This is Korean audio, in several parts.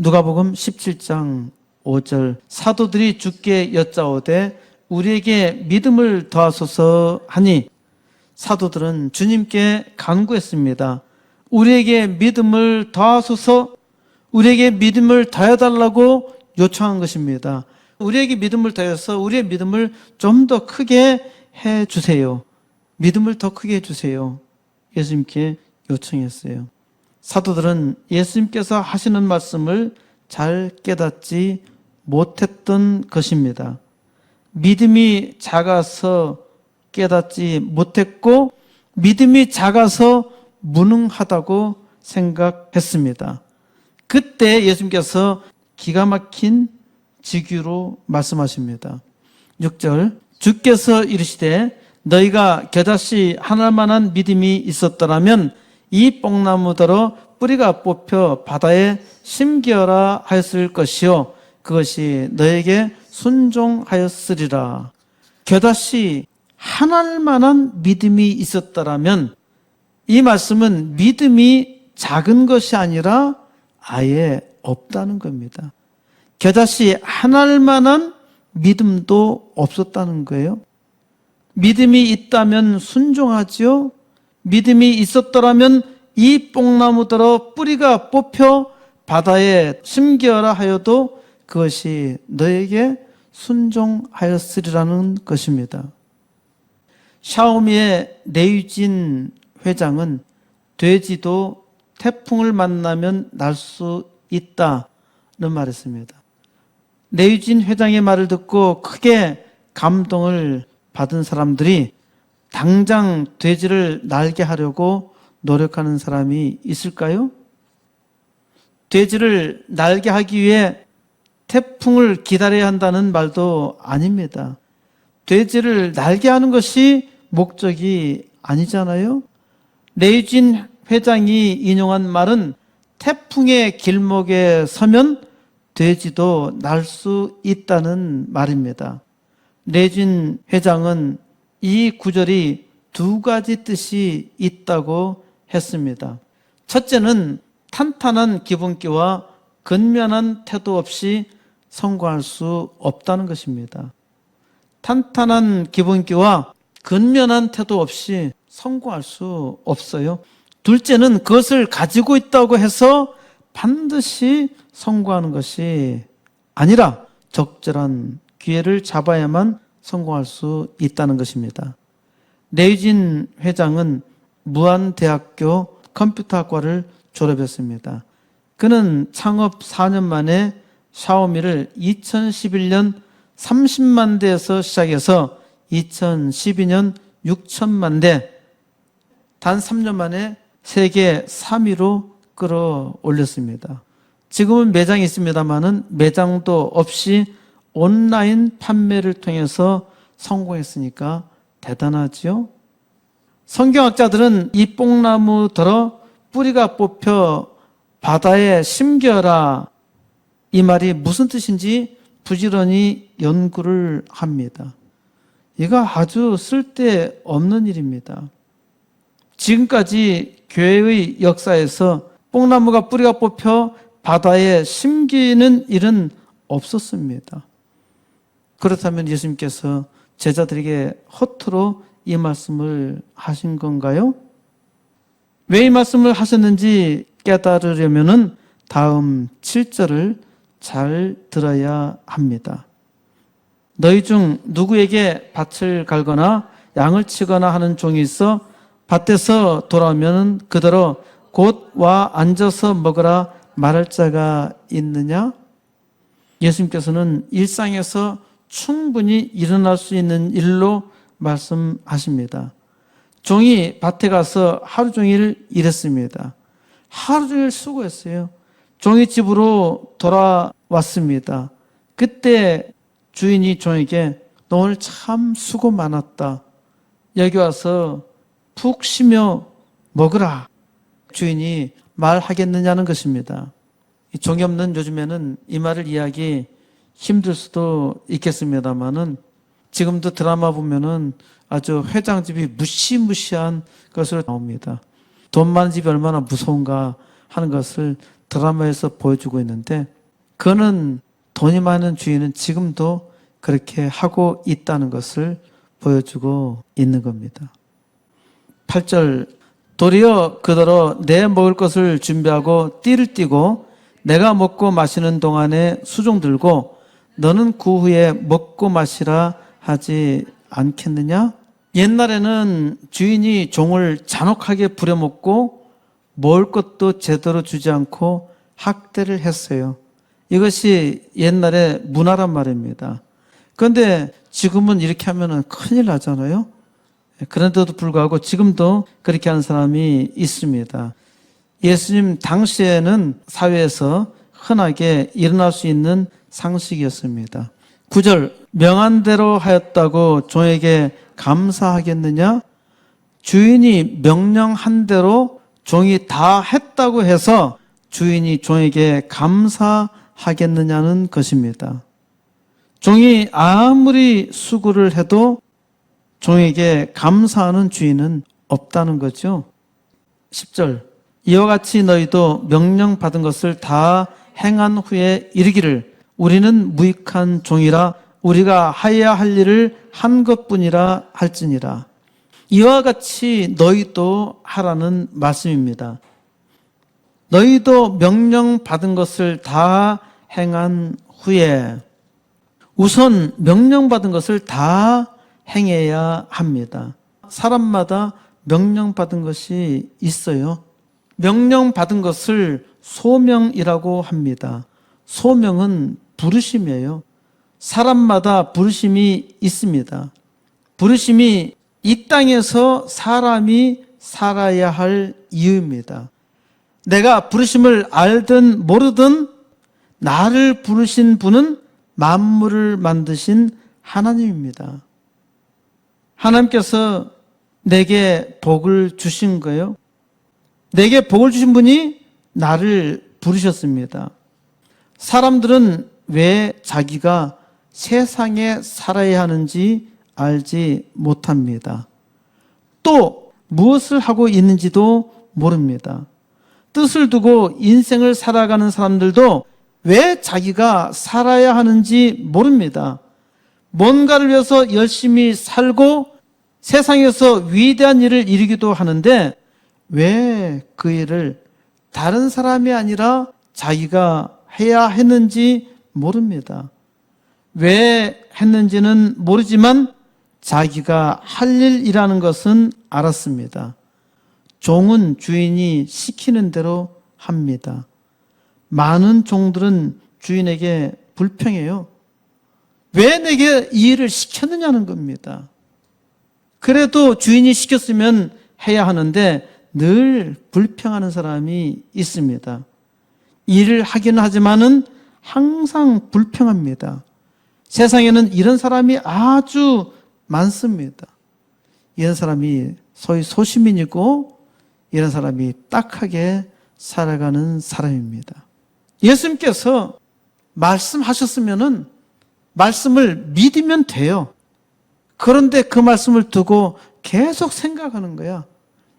누가복음 17장 5절 사도들이 주께 여짜오되 우리에게 믿음을 더하소서 하니 사도들은 주님께 간구했습니다. 우리에게 믿음을 더하소서, 우리에게 믿음을 더해달라고 요청한 것입니다. 우리에게 믿음을 더해서 우리의 믿음을 좀 더 크게 해주세요. 믿음을 더 크게 해주세요. 예수님께 요청했어요. 사도들은 예수님께서 하시는 말씀을 잘 깨닫지 못했던 것입니다. 믿음이 작아서 깨닫지 못했고 믿음이 작아서 무능하다고 생각했습니다. 그때 예수님께서 기가 막힌 직유로 말씀하십니다. 6절 주께서 이르시되 너희가 겨자씨 하나만한 믿음이 있었더라면 이 뽕나무더러 뿌리가 뽑혀 바다에 심기어라 하였을 것이요 그것이 너에게 순종하였으리라. 겨자씨 하나만한 믿음이 있었더라면 이 말씀은 믿음이 작은 것이 아니라 아예 없다는 겁니다. 겨자씨 하나만한 믿음도 없었다는 거예요. 믿음이 있다면 순종하지요. 믿음이 있었더라면 이 뽕나무더러 뿌리가 뽑혀 바다에 심기어라 하여도 그것이 너에게 순종하였으리라는 것입니다. 샤오미의 내유진 회장은 돼지도 태풍을 만나면 날 수 있다는 말했습니다. 내유진 회장의 말을 듣고 크게 감동을 받은 사람들이 당장 돼지를 날게 하려고 노력하는 사람이 있을까요? 돼지를 날게 하기 위해 태풍을 기다려야 한다는 말도 아닙니다. 돼지를 날게 하는 것이 목적이 아니잖아요. 내유진 회장이 인용한 말은 태풍의 길목에 서면 돼지도 날 수 있다는 말입니다. 내유진 회장은 이 구절이 두 가지 뜻이 있다고 했습니다. 첫째는 탄탄한 기본기와 근면한 태도 없이 성공할 수 없다는 것입니다. 탄탄한 기본기와 근면한 태도 없이 성공할 수 없어요. 둘째는 그것을 가지고 있다고 해서 반드시 성공하는 것이 아니라 적절한 기회를 잡아야만 성공할 수 있다는 것입니다. 내유진 회장은 무안대학교 컴퓨터학과를 졸업했습니다. 그는 창업 4년 만에 샤오미를 2011년 30만 대에서 시작해서 2012년 6천만 대, 단 3년 만에 세계 3위로 끌어올렸습니다. 지금은 매장이 있습니다만은 매장도 없이 온라인 판매를 통해서 성공했으니까 대단하지요. 성경학자들은 이 뽕나무더러 뿌리가 뽑혀 바다에 심겨라, 이 말이 무슨 뜻인지 부지런히 연구를 합니다. 이거 아주 쓸데없는 일입니다. 지금까지 교회의 역사에서 뽕나무가 뿌리가 뽑혀 바다에 심기는 일은 없었습니다. 그렇다면 예수님께서 제자들에게 허투루 이 말씀을 하신 건가요? 왜 이 말씀을 하셨는지 깨달으려면 다음 7절을 잘 들어야 합니다. 너희 중 누구에게 밭을 갈거나 양을 치거나 하는 종이 있어 밭에서 돌아오면 그대로 곧 와 앉아서 먹으라 말할 자가 있느냐? 예수님께서는 일상에서 충분히 일어날 수 있는 일로 말씀하십니다. 종이 밭에 가서 하루 종일 일했습니다. 하루 종일 수고했어요. 종이 집으로 돌아왔습니다. 그때 주인이 종에게 너 오늘 참 수고 많았다. 여기 와서 푹 쉬며 먹으라. 주인이 말하겠느냐는 것입니다. 종이 없는 요즘에는 이 말을 이해하기 힘들 수도 있겠습니다만은 지금도 드라마 보면은 아주 회장집이 무시무시한 것으로 나옵니다. 돈 많은 집이 얼마나 무서운가 하는 것을 드라마에서 보여주고 있는데 그는 돈이 많은 주인은 지금도 그렇게 하고 있다는 것을 보여주고 있는 겁니다. 8절 도리어 그더러 내 먹을 것을 준비하고 띠를 띠고 내가 먹고 마시는 동안에 수종 들고 너는 그 후에 먹고 마시라 하지 않겠느냐? 옛날에는 주인이 종을 잔혹하게 부려먹고 먹을 것도 제대로 주지 않고 학대를 했어요. 이것이 옛날의 문화란 말입니다. 그런데 지금은 이렇게 하면 큰일 나잖아요. 그런데도 불구하고 지금도 그렇게 하는 사람이 있습니다. 예수님 당시에는 사회에서 흔하게 일어날 수 있는 상식이었습니다. 9절 명한 대로 하였다고 종에게 감사하겠느냐? 주인이 명령한 대로 종이 다 했다고 해서 주인이 종에게 감사하겠느냐는 것입니다. 종이 아무리 수고를 해도 종에게 감사하는 주인은 없다는 거죠. 10절 이와 같이 너희도 명령받은 것을 다 행한 후에 이르기를 우리는 무익한 종이라 우리가 하여야 할 일을 한 것뿐이라 할지니라. 이와 같이 너희도 하라는 말씀입니다. 너희도 명령받은 것을 다 행한 후에 우선 명령받은 것을 다 행해야 합니다. 사람마다 명령받은 것이 있어요. 명령받은 것을 소명이라고 합니다. 소명은 부르심이에요. 사람마다 부르심이 있습니다. 부르심이 이 땅에서 사람이 살아야 할 이유입니다. 내가 부르심을 알든 모르든 나를 부르신 분은 만물을 만드신 하나님입니다. 하나님께서 내게 복을 주신 거예요. 내게 복을 주신 분이 나를 부르셨습니다. 사람들은 왜 자기가 세상에 살아야 하는지 알지 못합니다. 또 무엇을 하고 있는지도 모릅니다. 뜻을 두고 인생을 살아가는 사람들도 왜 자기가 살아야 하는지 모릅니다. 뭔가를 위해서 열심히 살고 세상에서 위대한 일을 이루기도 하는데 왜 그 일을 다른 사람이 아니라 자기가 해야 했는지 모릅니다. 왜 했는지는 모르지만 자기가 할 일이라는 것은 알았습니다. 종은 주인이 시키는 대로 합니다. 많은 종들은 주인에게 불평해요. 왜 내게 이 일을 시켰느냐는 겁니다. 그래도 주인이 시켰으면 해야 하는데 늘 불평하는 사람이 있습니다. 일을 하기는 하지만은 항상 불평합니다. 세상에는 이런 사람이 아주 많습니다. 이런 사람이 소위 소시민이고 이런 사람이 딱하게 살아가는 사람입니다. 예수님께서 말씀하셨으면은 말씀을 믿으면 돼요. 그런데 그 말씀을 두고 계속 생각하는 거야.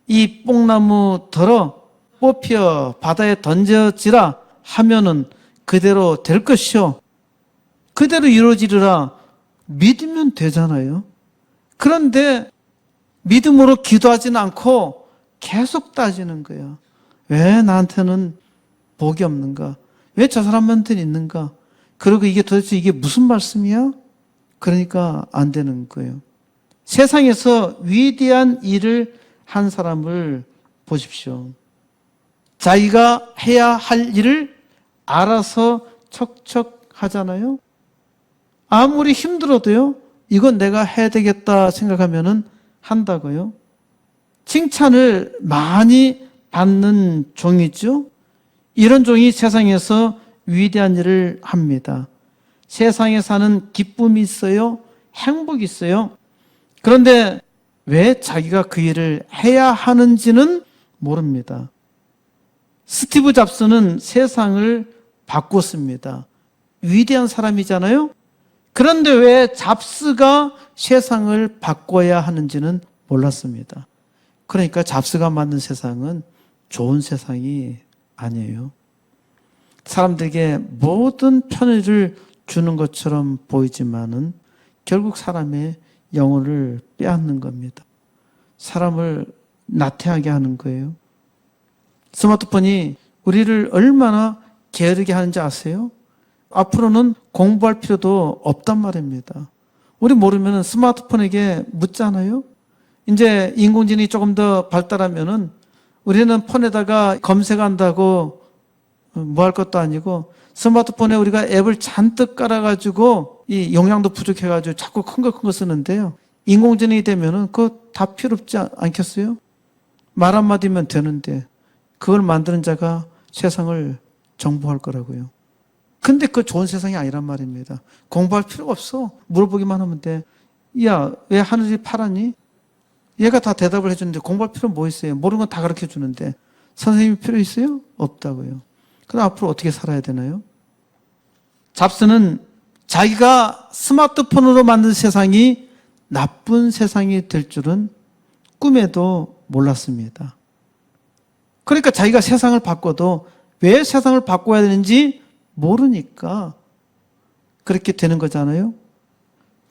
이 뽕나무 들어 뽑혀 바다에 던져지라 하면은 그대로 될 것이요. 그대로 이루어지리라 믿으면 되잖아요. 그런데 믿음으로 기도하지는 않고 계속 따지는 거야. 왜 나한테는 복이 없는가? 왜 저 사람한테는 있는가? 그리고 이게 도대체 이게 무슨 말씀이야? 그러니까 안 되는 거예요. 세상에서 위대한 일을 한 사람을 보십시오. 자기가 해야 할 일을 알아서 척척 하잖아요. 아무리 힘들어도요, 이건 내가 해야 되겠다 생각하면은 한다고요. 칭찬을 많이 받는 종이죠. 이런 종이 세상에서 위대한 일을 합니다. 세상에 사는 기쁨이 있어요. 행복이 있어요. 그런데 왜 자기가 그 일을 해야 하는지는 모릅니다. 스티브 잡스는 세상을 바꿨습니다. 위대한 사람이잖아요. 그런데 왜 잡스가 세상을 바꿔야 하는지는 몰랐습니다. 그러니까 잡스가 만든 세상은 좋은 세상이 아니에요. 사람들에게 모든 편의를 주는 것처럼 보이지만은 결국 사람의 영혼을 빼앗는 겁니다. 사람을 나태하게 하는 거예요. 스마트폰이 우리를 얼마나 게으르게 하는지 아세요? 앞으로는 공부할 필요도 없단 말입니다. 우리 모르면 스마트폰에게 묻잖아요. 이제 인공지능이 조금 더 발달하면은 우리는 폰에다가 검색한다고 뭐 할 것도 아니고 스마트폰에 우리가 앱을 잔뜩 깔아가지고 이 용량도 부족해가지고 자꾸 큰 거 쓰는데요. 인공지능이 되면은 그거 다 필요 없지 않겠어요? 말 한마디면 되는데 그걸 만드는 자가 세상을 정복할 거라고요. 근데 그 좋은 세상이 아니란 말입니다. 공부할 필요가 없어. 물어보기만 하면 돼. 야, 왜 하늘이 파랗니? 얘가 다 대답을 해주는데 공부할 필요는 뭐 있어요? 모르는 건 다 가르쳐 주는데 선생님이 필요 있어요? 없다고요. 그럼 앞으로 어떻게 살아야 되나요? 잡스는 자기가 스마트폰으로 만든 세상이 나쁜 세상이 될 줄은 꿈에도 몰랐습니다. 그러니까 자기가 세상을 바꿔도 왜 세상을 바꿔야 되는지 모르니까 그렇게 되는 거잖아요.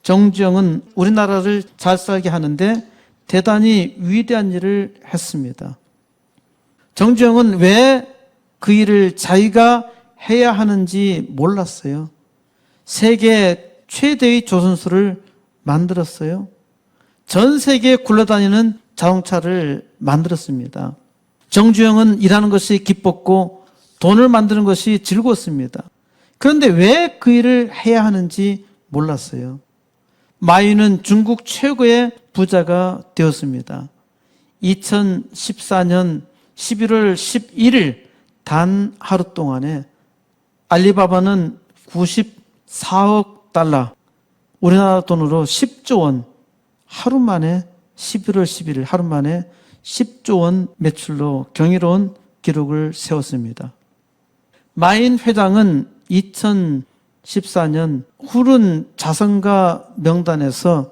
정주영은 우리나라를 잘 살게 하는데 대단히 위대한 일을 했습니다. 정주영은 왜 그 일을 자기가 해야 하는지 몰랐어요. 세계 최대의 조선소를 만들었어요. 전 세계에 굴러다니는 자동차를 만들었습니다. 정주영은 일하는 것이 기뻤고 돈을 만드는 것이 즐거웠습니다. 그런데 왜 그 일을 해야 하는지 몰랐어요. 마유는 중국 최고의 부자가 되었습니다. 2014년 11월 11일 단 하루 동안에 알리바바는 94억 달러, 우리나라 돈으로 10조 원, 하루 만에 11월 11일 하루 만에 10조 원 매출로 경이로운 기록을 세웠습니다. 마인 회장은 2014년 후른 자선가 명단에서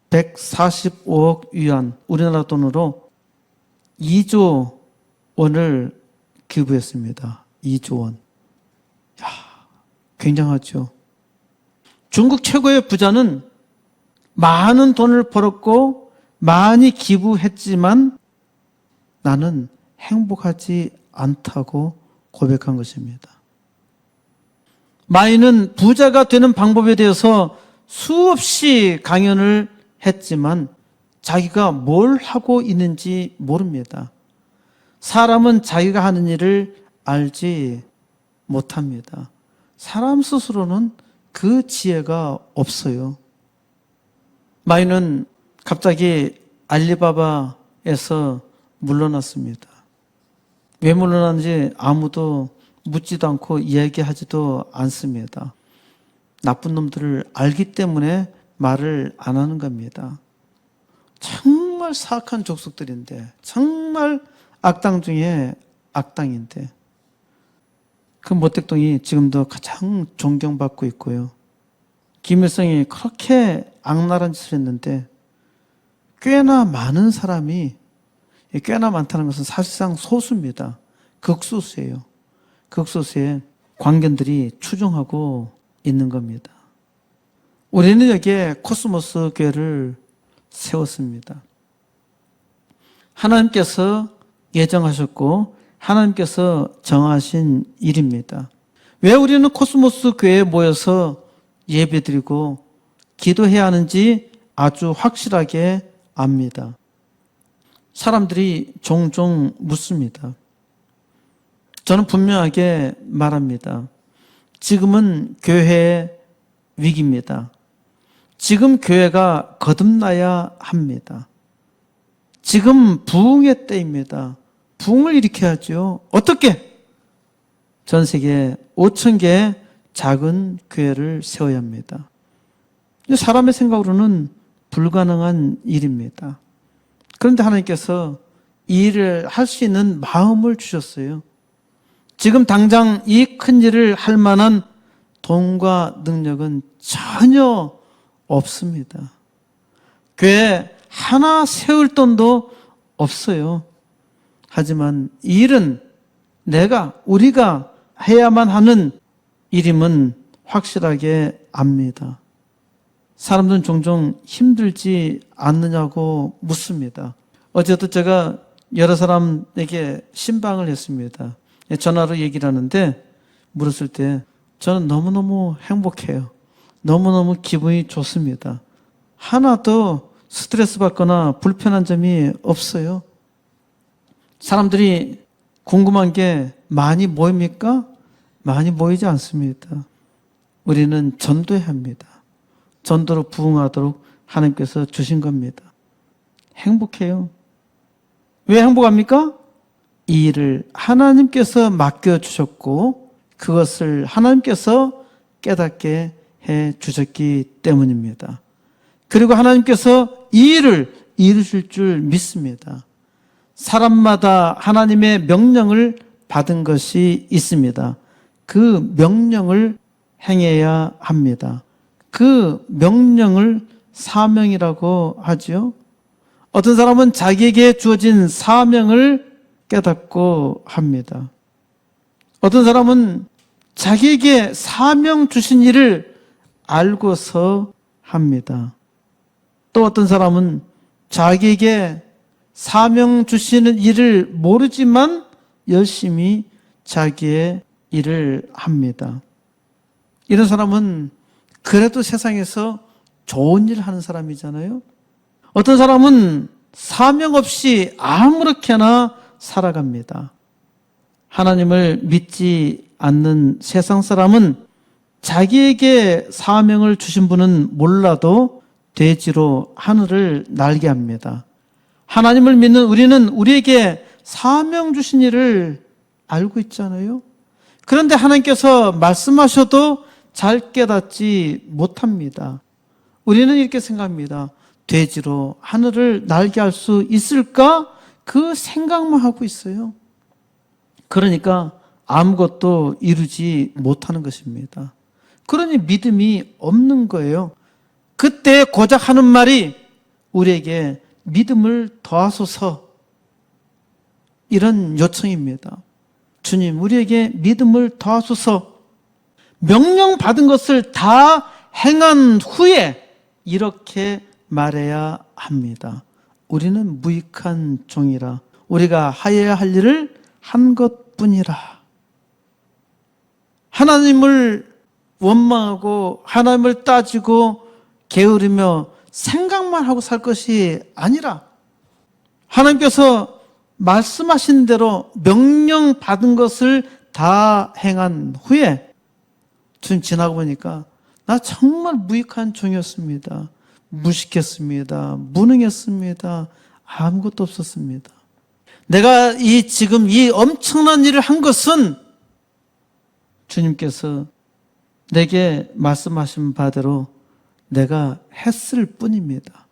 145억 위안, 우리나라 돈으로 2조 원을 기부했습니다. 2조 원. 야, 굉장하죠. 중국 최고의 부자는 많은 돈을 벌었고 많이 기부했지만 나는 행복하지 않다고 고백한 것입니다. 마이는 부자가 되는 방법에 대해서 수없이 강연을 했지만 자기가 뭘 하고 있는지 모릅니다. 사람은 자기가 하는 일을 알지 못합니다. 사람 스스로는 그 지혜가 없어요. 마이는 갑자기 알리바바에서 물러났습니다. 왜 물러났는지 아무도 묻지도 않고 이야기하지도 않습니다. 나쁜 놈들을 알기 때문에 말을 안 하는 겁니다. 정말 사악한 족속들인데, 정말 악당 중에 악당인데, 그 모택동이 지금도 가장 존경받고 있고요. 김일성이 그렇게 악랄한 짓을 했는데 꽤나 많은 사람이, 꽤나 많다는 것은 사실상 소수입니다. 극소수예요. 극소수의 관견들이 추종하고 있는 겁니다. 우리는 여기에 코스모스 교회를 세웠습니다. 하나님께서 예정하셨고 하나님께서 정하신 일입니다. 왜 우리는 코스모스 교회에 모여서 예배드리고 기도해야 하는지 아주 확실하게 압니다. 사람들이 종종 묻습니다. 저는 분명하게 말합니다. 지금은 교회의 위기입니다. 지금 교회가 거듭나야 합니다. 지금 부흥의 때입니다. 부흥을 일으켜야죠. 어떻게? 전 세계 5천 개의 작은 교회를 세워야 합니다. 사람의 생각으로는 불가능한 일입니다. 그런데 하나님께서 이 일을 할 수 있는 마음을 주셨어요. 지금 당장 이 큰 일을 할 만한 돈과 능력은 전혀 없습니다. 교회 하나 세울 돈도 없어요. 하지만 이 일은 우리가 해야만 하는 일임은 확실하게 압니다. 사람들은 종종 힘들지 않느냐고 묻습니다. 어제도 제가 여러 사람에게 신방을 했습니다. 전화로 얘기를 하는데 물었을 때 저는 너무너무 행복해요. 너무너무 기분이 좋습니다. 하나도 스트레스 받거나 불편한 점이 없어요. 사람들이 궁금한 게 많이 모입니까? 많이 모이지 않습니다. 우리는 전도해야 합니다. 전도로 부응하도록 하나님께서 주신 겁니다. 행복해요. 왜 행복합니까? 이 일을 하나님께서 맡겨주셨고 그것을 하나님께서 깨닫게 해주셨기 때문입니다. 그리고 하나님께서 이 일을 이루실 줄 믿습니다. 사람마다 하나님의 명령을 받은 것이 있습니다. 그 명령을 행해야 합니다. 그 명령을 사명이라고 하죠. 어떤 사람은 자기에게 주어진 사명을 깨닫고 합니다. 어떤 사람은 자기에게 사명 주신 일을 알고서 합니다. 또 어떤 사람은 자기에게 사명 주시는 일을 모르지만 열심히 자기의 일을 합니다. 이런 사람은 그래도 세상에서 좋은 일을 하는 사람이잖아요. 어떤 사람은 사명 없이 아무렇게나 살아갑니다. 하나님을 믿지 않는 세상 사람은 자기에게 사명을 주신 분은 몰라도 돼지로 하늘을 날게 합니다. 하나님을 믿는 우리는 우리에게 사명 주신 일을 알고 있잖아요. 그런데 하나님께서 말씀하셔도 잘 깨닫지 못합니다. 우리는 이렇게 생각합니다. 돼지로 하늘을 날게 할 수 있을까? 그 생각만 하고 있어요. 그러니까 아무것도 이루지 못하는 것입니다. 그러니 믿음이 없는 거예요. 그때 고작 하는 말이 우리에게 믿음을 더하소서, 이런 요청입니다. 주님, 우리에게 믿음을 더하소서. 명령 받은 것을 다 행한 후에 이렇게 말해야 합니다. 우리는 무익한 종이라 우리가 하여야 할 일을 한 것뿐이라. 하나님을 원망하고 하나님을 따지고 게으르며 생각만 하고 살 것이 아니라 하나님께서 말씀하신 대로 명령 받은 것을 다 행한 후에 좀 지나고 보니까 나 정말 무익한 종이었습니다. 무식했습니다. 무능했습니다. 아무것도 없었습니다. 내가 지금 이 엄청난 일을 한 것은 주님께서 내게 말씀하신 바대로 내가 했을 뿐입니다.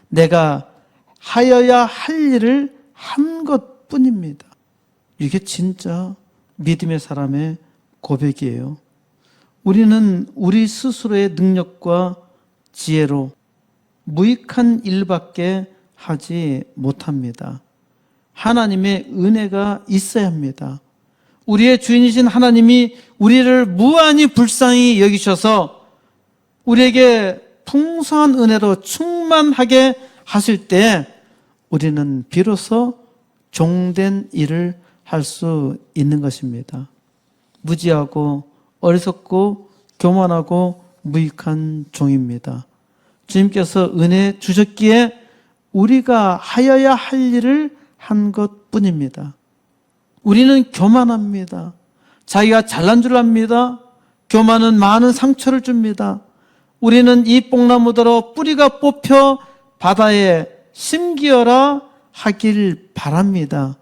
내가 하여야 할 일을 한 것뿐입니다. 이게 진짜 믿음의 사람의 고백이에요. 우리는 우리 스스로의 능력과 지혜로 무익한 일밖에 하지 못합니다. 하나님의 은혜가 있어야 합니다. 우리의 주인이신 하나님이 우리를 무한히 불쌍히 여기셔서 우리에게 풍성한 은혜로 충만하게 하실 때 우리는 비로소 종된 일을 할 수 있는 것입니다. 무지하고 어리석고 교만하고 무익한 종입니다. 주님께서 은혜 주셨기에 우리가 하여야 할 일을 한 것뿐입니다. 우리는 교만합니다. 자기가 잘난 줄 압니다. 교만은 많은 상처를 줍니다. 우리는 이 뽕나무대로 뿌리가 뽑혀 바다에 심기어라 하길 바랍니다.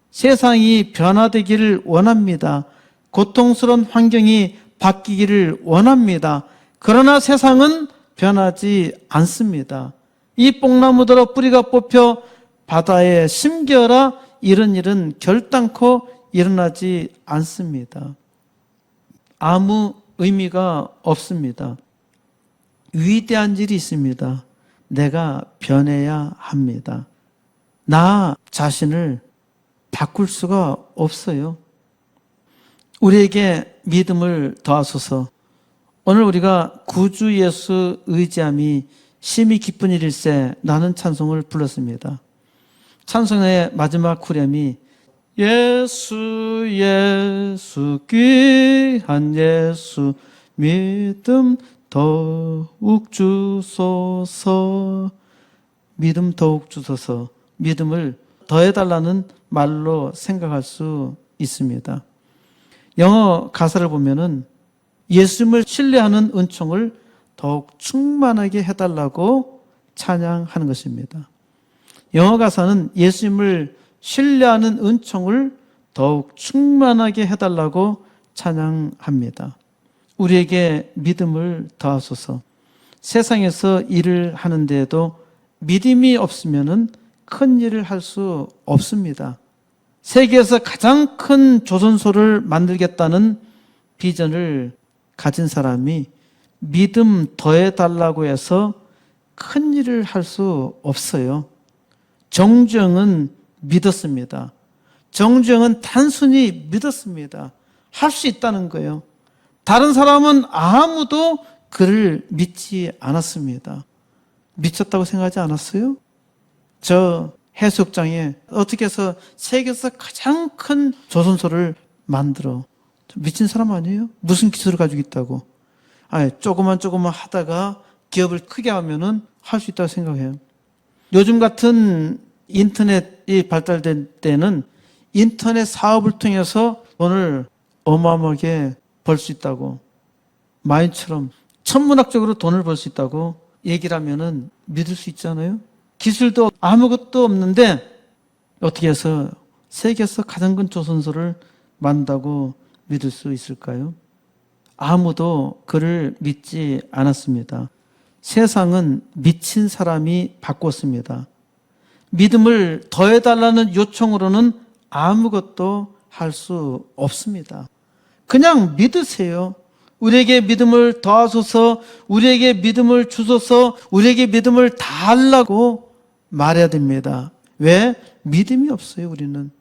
세상이 변화되기를 원합니다. 고통스러운 환경이 바뀌기를 원합니다. 그러나 세상은 변하지 않습니다. 이 뽕나무대로 뿌리가 뽑혀 바다에 심겨라, 이런 일은 결단코 일어나지 않습니다. 아무 의미가 없습니다. 위대한 일이 있습니다. 내가 변해야 합니다. 나 자신을 바꿀 수가 없어요. 우리에게 믿음을 더하소서. 오늘 우리가 구주 예수 의지함이 심히 기쁜 일일세 라는 찬송을 불렀습니다. 찬송의 마지막 후렴이 예수 예수 귀한 예수 믿음 더욱 주소서. 믿음 더욱 주소서. 믿음을 더해달라는 말로 생각할 수 있습니다. 영어 가사를 보면은 예수님을 신뢰하는 은총을 더욱 충만하게 해달라고 찬양하는 것입니다. 영어 가사는 예수님을 신뢰하는 은총을 더욱 충만하게 해달라고 찬양합니다. 우리에게 믿음을 더하소서. 세상에서 일을 하는데도 믿음이 없으면 큰 일을 할 수 없습니다. 세계에서 가장 큰 조선소를 만들겠다는 비전을 가진 사람이 믿음 더해달라고 해서 큰 일을 할 수 없어요. 정주영은 믿었습니다. 정주영은 단순히 믿었습니다. 할 수 있다는 거예요. 다른 사람은 아무도 그를 믿지 않았습니다. 미쳤다고 생각하지 않았어요? 저 해수욕장에 어떻게 해서 세계에서 가장 큰 조선소를 만들어. 미친 사람 아니에요? 무슨 기술을 가지고 있다고. 조금만 하다가 기업을 크게 하면은 할 수 있다고 생각해요. 요즘 같은 인터넷이 발달된 때는 인터넷 사업을 통해서 돈을 어마어마하게 벌 수 있다고, 마인처럼 천문학적으로 돈을 벌 수 있다고 얘기를 하면은 믿을 수 있잖아요. 기술도 아무것도 없는데 어떻게 해서 세계에서 가장 큰 조선소를 만든다고 믿을 수 있을까요? 아무도 그를 믿지 않았습니다. 세상은 미친 사람이 바꿨습니다. 믿음을 더해달라는 요청으로는 아무것도 할 수 없습니다. 그냥 믿으세요. 우리에게 믿음을 더하소서, 우리에게 믿음을 주소서, 우리에게 믿음을 달라고 말해야 됩니다. 왜? 믿음이 없어요, 우리는.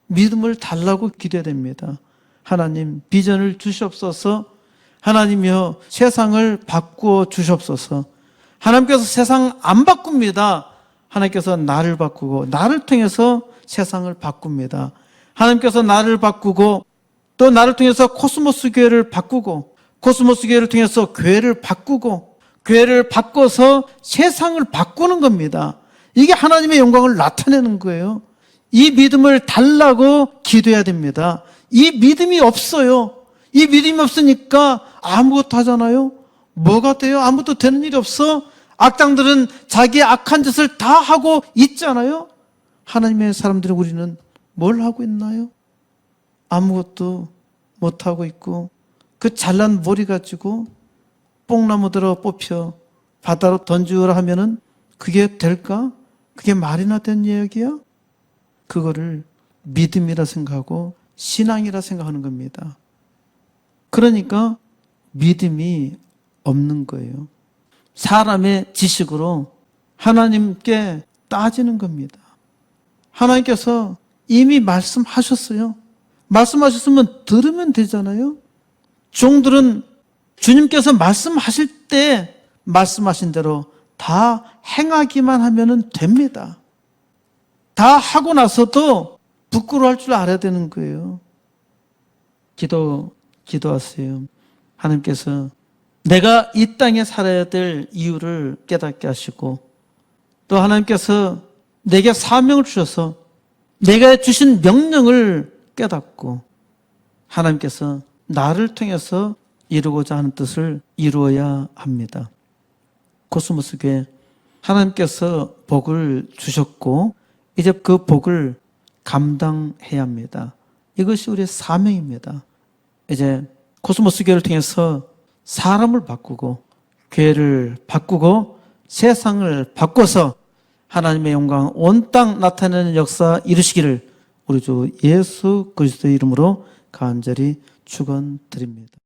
믿음을 달라고 기도해야 됩니다. 하나님, 비전을 주시옵소서. 하나님이여, 세상을 바꾸어 주시옵소서. 하나님께서 세상 안 바꿉니다. 하나님께서 나를 바꾸고, 나를 통해서 세상을 바꿉니다. 하나님께서 나를 바꾸고, 또 나를 통해서 코스모스 교회를 바꾸고, 코스모스 교회를 통해서 교회를 바꾸고, 교회를 바꿔서 세상을 바꾸는 겁니다. 이게 하나님의 영광을 나타내는 거예요. 이 믿음을 달라고 기도해야 됩니다. 이 믿음이 없어요. 이 믿음이 없으니까 아무것도 하잖아요. 뭐가 돼요? 아무것도 되는 일이 없어. 악당들은 자기의 악한 짓을 다 하고 있잖아요. 하나님의 사람들은 우리는 뭘 하고 있나요? 아무것도 못하고 있고, 그 잘난 머리 가지고 뽕나무 들어 뽑혀 바다로 던지라 하면은 그게 될까? 그게 말이나 된 이야기야? 그거를 믿음이라 생각하고 신앙이라 생각하는 겁니다. 그러니까 믿음이 없는 거예요. 사람의 지식으로 하나님께 따지는 겁니다. 하나님께서 이미 말씀하셨어요. 말씀하셨으면 들으면 되잖아요. 종들은 주님께서 말씀하실 때 말씀하신 대로 다 행하기만 하면 됩니다. 다 하고 나서도 부끄러워할 줄 알아야 되는 거예요. 기도하세요. 하나님께서 내가 이 땅에 살아야 될 이유를 깨닫게 하시고, 또 하나님께서 내게 사명을 주셔서 내가 주신 명령을 깨닫고, 하나님께서 나를 통해서 이루고자 하는 뜻을 이루어야 합니다. 코스모스 교회, 하나님께서 복을 주셨고 이제 그 복을 감당해야 합니다. 이것이 우리의 사명입니다. 이제 코스모스 교회를 통해서 사람을 바꾸고 교회를 바꾸고 세상을 바꿔서 하나님의 영광 온 땅 나타내는 역사 이루시기를 우리 주 예수 그리스도의 이름으로 간절히 축원드립니다.